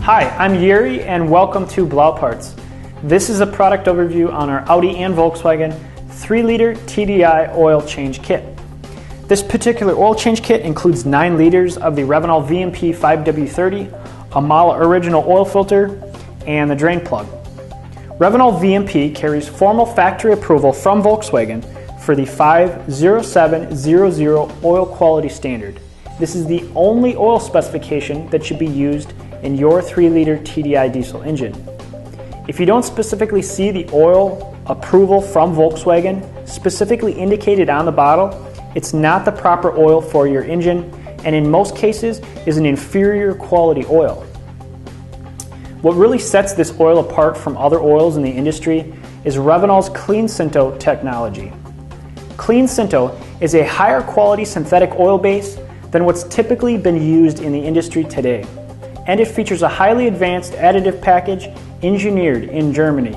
Hi, I'm Yuri and welcome to BLAU Parts. This is a product overview on our Audi and Volkswagen 3-liter TDI oil change kit. This particular oil change kit includes 9 liters of the Revenol VMP 5W30, a MAHLE original oil filter, and the drain plug. Revenol VMP carries formal factory approval from Volkswagen for the 50700 oil quality standard. This is the only oil specification that should be used in your 3-liter TDI diesel engine. If you don't specifically see the oil approval from Volkswagen specifically indicated on the bottle, it's not the proper oil for your engine, and in most cases is an inferior quality oil. What really sets this oil apart from other oils in the industry is Revenol's Clean Synto technology. Clean Synto is a higher quality synthetic oil base than what's typically been used in the industry today, and it features a highly advanced additive package engineered in Germany.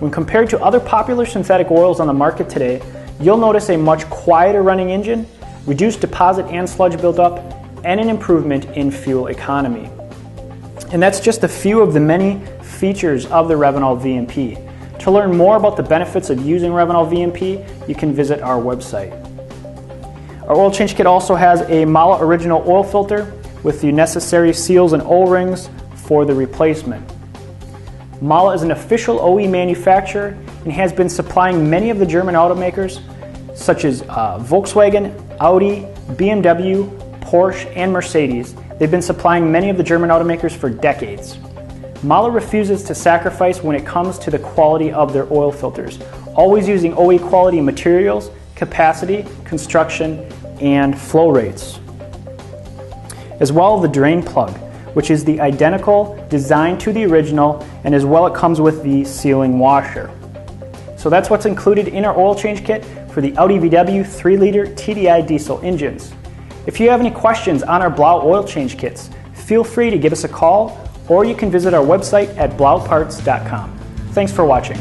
When compared to other popular synthetic oils on the market today, you'll notice a much quieter running engine, reduced deposit and sludge buildup, and an improvement in fuel economy. And that's just a few of the many features of the Revenol VMP. To learn more about the benefits of using Revenol VMP, you can visit our website. Our oil change kit also has a MAHLE original oil filter with the necessary seals and O-rings for the replacement. MAHLE is an official OE manufacturer and has been supplying many of the German automakers such as Volkswagen, Audi, BMW, Porsche, and Mercedes. They've been supplying many of the German automakers for decades. MAHLE refuses to sacrifice when it comes to the quality of their oil filters, always using OE quality materials, capacity, construction, and flow rates. As well, the drain plug, which is the identical design to the original, and as well it comes with the sealing washer. So that's what's included in our oil change kit for the Audi VW 3-liter TDI diesel engines. If you have any questions on our BLAU oil change kits, feel free to give us a call, or you can visit our website at blauparts.com. Thanks for watching.